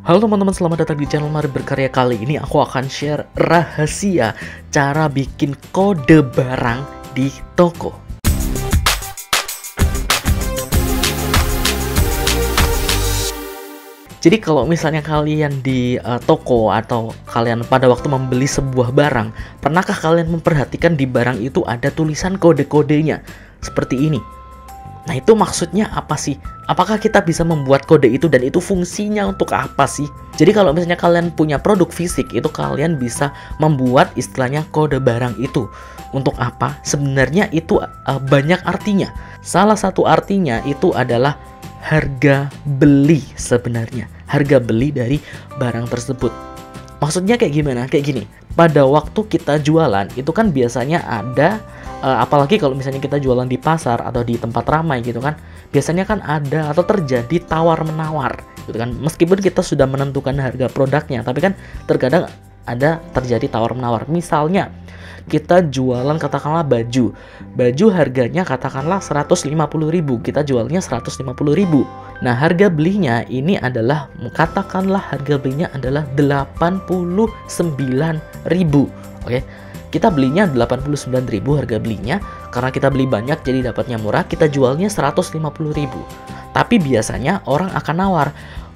Halo teman-teman, selamat datang di channel Mari Berkarya. Kali ini aku akan share rahasia cara bikin kode barang di toko. Jadi kalau misalnya kalian di toko atau kalian pada waktu membeli sebuah barang, pernahkah kalian memperhatikan di barang itu ada tulisan kode-kodenya seperti ini? Nah, itu maksudnya apa sih? Apakah kita bisa membuat kode itu dan itu fungsinya untuk apa sih? Jadi kalau misalnya kalian punya produk fisik, itu kalian bisa membuat istilahnya kode barang itu. Untuk apa? Sebenarnya itu banyak artinya. Salah satu artinya itu adalah harga beli sebenarnya. Harga beli dari barang tersebut. Maksudnya kayak gimana? Kayak gini. Pada waktu kita jualan, itu kan biasanya ada apalagi kalau misalnya kita jualan di pasar atau di tempat ramai gitu kan, biasanya kan ada atau terjadi tawar-menawar gitu kan. Meskipun kita sudah menentukan harga produknya, tapi kan terkadang ada terjadi tawar-menawar. Misalnya kita jualan katakanlah baju harganya katakanlah 150.000, kita jualnya 150.000. Nah, harga belinya ini adalah katakanlah harga belinya adalah 89.000. Oke. Kita belinya 89.000 harga belinya, karena kita beli banyak jadi dapatnya murah, kita jualnya 150.000. Tapi biasanya orang akan nawar,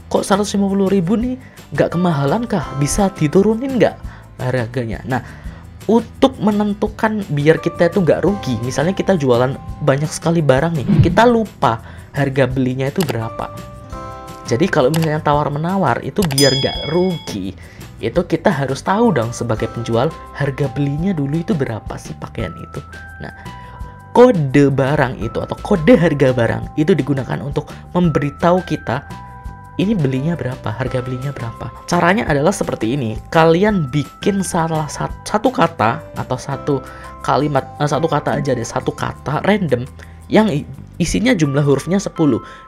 kok 150.000 nih nggak kemahalan kah? Bisa diturunin nggak harganya? Nah, untuk menentukan biar kita itu nggak rugi, misalnya kita jualan banyak sekali barang nih, kita lupa harga belinya itu berapa. Jadi kalau misalnya tawar-menawar itu biar nggak rugi, itu kita harus tahu dong sebagai penjual harga belinya dulu itu berapa sih pakaian itu. Nah, kode barang itu atau kode harga barang itu digunakan untuk memberitahu kita ini belinya berapa, harga belinya berapa. Caranya adalah seperti ini. Kalian bikin salah satu kata atau satu kalimat, satu kata aja deh, satu kata random yang isinya jumlah hurufnya 10.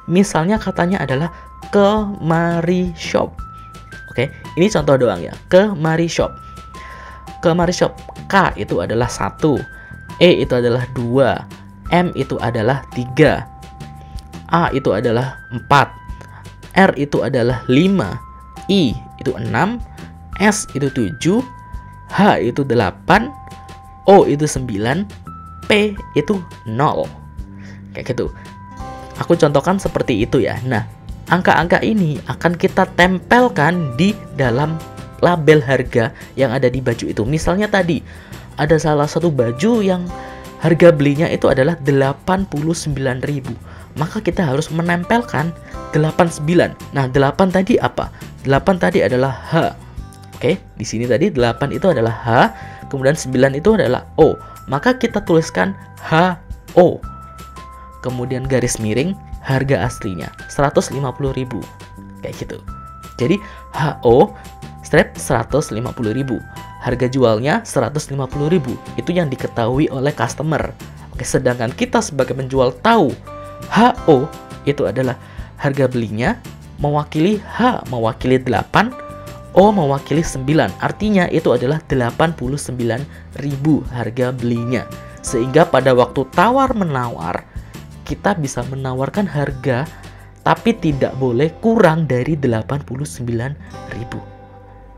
Misalnya katanya adalah kemari shop. Oke, ini contoh doang ya. Kemari shop. Kemari shop. K itu adalah 1. E itu adalah 2. M itu adalah 3. A itu adalah 4. R itu adalah 5. I itu 6. S itu 7. H itu 8. O itu 9. P itu 0. Kayak gitu. Aku contohkan seperti itu ya. Nah, angka-angka ini akan kita tempelkan di dalam label harga yang ada di baju itu. Misalnya tadi ada salah satu baju yang harga belinya itu adalah 89.000. Maka kita harus menempelkan 89. Nah, 8 tadi apa? 8 tadi adalah H. Oke, di sini tadi 8 itu adalah H, kemudian 9 itu adalah O. Maka kita tuliskan HO. Kemudian garis miring harga aslinya 150.000 kayak gitu. Jadi HO strap 150.000, harga jualnya 150.000. Itu yang diketahui oleh customer. Oke, sedangkan kita sebagai penjual tahu HO itu adalah harga belinya, mewakili H mewakili 8, O mewakili 9. Artinya itu adalah 89.000 harga belinya. Sehingga pada waktu tawar-menawar kita bisa menawarkan harga tapi tidak boleh kurang dari 89.000.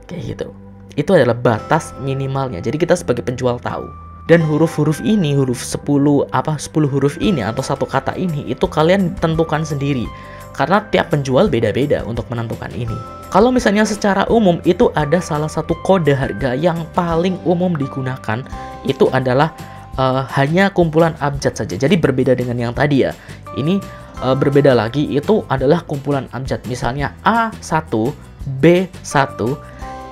Kayak gitu. Itu adalah batas minimalnya. Jadi kita sebagai penjual tahu. Dan huruf-huruf ini, huruf 10 huruf ini atau satu kata ini itu kalian tentukan sendiri. Karena tiap penjual beda-beda untuk menentukan ini. Kalau misalnya secara umum itu ada salah satu kode harga yang paling umum digunakan, itu adalah hanya kumpulan abjad saja. Jadi berbeda dengan yang tadi ya. Ini berbeda lagi, itu adalah kumpulan abjad. Misalnya A1, B1,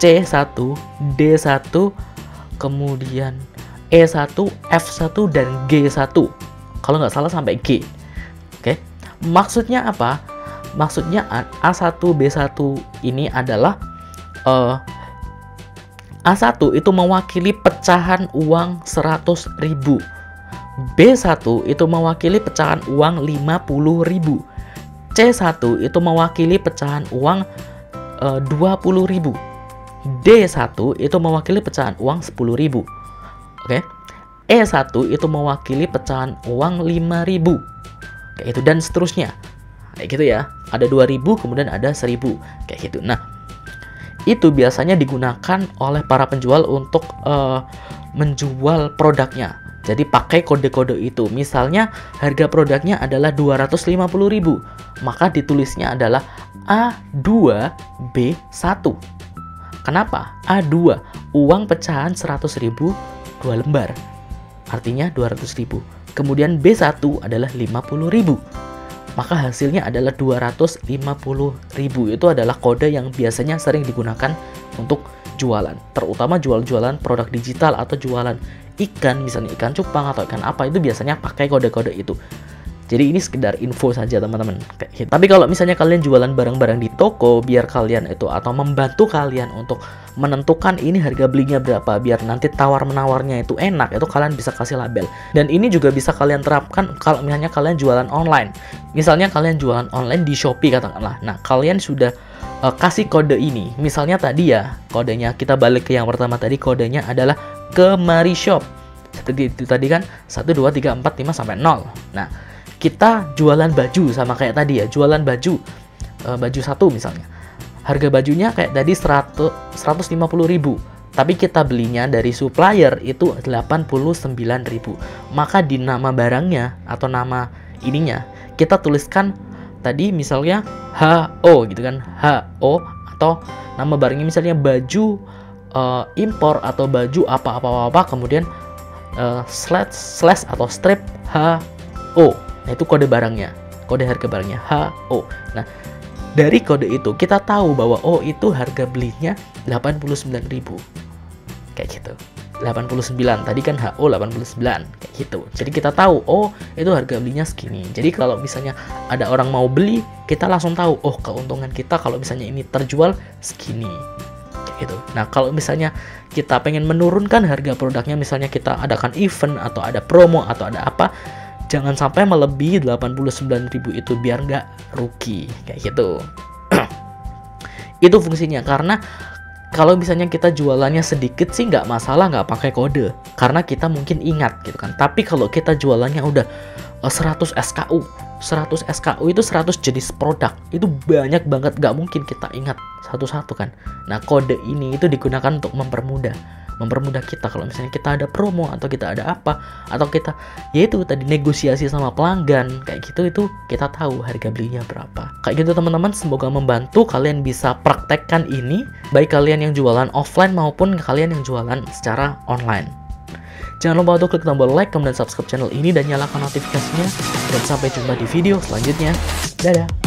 C1, D1, kemudian E1, F1, dan G1. Kalau nggak salah sampai G. Oke. Maksudnya apa? Maksudnya A1, B1 ini adalah A1 itu mewakili pecahan uang 100.000. B1 itu mewakili pecahan uang 50.000. C1 itu mewakili pecahan uang 20.000. D1 itu mewakili pecahan uang 10.000. Oke. E1 itu mewakili pecahan uang 5.000. Kayak itu dan seterusnya. Kayak gitu ya. Ada 2.000 kemudian ada 1.000. Kayak gitu. Nah, itu biasanya digunakan oleh para penjual untuk menjual produknya. Jadi pakai kode-kode itu. Misalnya harga produknya adalah 250.000, maka ditulisnya adalah A2B1. Kenapa? A2, uang pecahan 100.000 2 lembar. Artinya 200.000. Kemudian B1 adalah 50.000. Maka hasilnya adalah 250.000. Itu adalah kode yang biasanya sering digunakan untuk jualan, terutama jualan produk digital atau jualan ikan, misalnya ikan cupang atau ikan apa, itu biasanya pakai kode-kode itu. Jadi ini sekedar info saja teman-teman. Tapi kalau misalnya kalian jualan barang-barang di toko, biar kalian itu atau membantu kalian untuk menentukan ini harga belinya berapa, biar nanti tawar-menawarnya itu enak, itu kalian bisa kasih label. Dan ini juga bisa kalian terapkan kalau misalnya kalian jualan online. Misalnya kalian jualan online di Shopee katakanlah. Nah, kalian sudah kasih kode ini. Misalnya tadi ya, kodenya kita balik ke yang pertama tadi, kodenya adalah Kemari Shop. Seperti itu tadi kan, 1 2 3 4 5 sampai 0. Nah, kita jualan baju sama kayak tadi ya, jualan baju baju satu misalnya. Harga bajunya kayak tadi 150.000. Tapi kita belinya dari supplier itu 89.000. Maka di nama barangnya atau nama ininya kita tuliskan tadi misalnya HO gitu kan, HO, atau nama barangnya misalnya baju impor atau baju apa kemudian slash atau strip HO. Nah, itu kode barangnya, kode harga barangnya HO. Nah, dari kode itu kita tahu bahwa itu harga belinya 89.000. Kayak gitu. 89. Tadi kan HO 89 kayak gitu. Jadi kita tahu itu harga belinya segini. Jadi kalau misalnya ada orang mau beli, kita langsung tahu keuntungan kita kalau misalnya ini terjual segini. Kayak gitu. Nah, kalau misalnya kita pengen menurunkan harga produknya, misalnya kita adakan event atau ada promo atau ada apa, jangan sampai melebihi 89.000 itu biar nggak rugi kayak gitu. Itu fungsinya, karena kalau misalnya kita jualannya sedikit sih nggak masalah, nggak pakai kode, karena kita mungkin ingat gitu kan. Tapi kalau kita jualannya udah 100 SKU, 100 SKU itu 100 jenis produk, itu banyak banget, nggak mungkin kita ingat satu-satu kan. Nah, kode ini itu digunakan untuk mempermudah kita kalau misalnya kita ada promo atau kita ada apa, atau kita yaitu tadi negosiasi sama pelanggan kayak gitu, itu kita tahu harga belinya berapa. Kayak gitu teman-teman, semoga membantu kalian bisa praktekkan ini, baik kalian yang jualan offline maupun kalian yang jualan secara online. Jangan lupa untuk klik tombol like, comment, dan subscribe channel ini dan nyalakan notifikasinya, dan sampai jumpa di video selanjutnya. Dadah.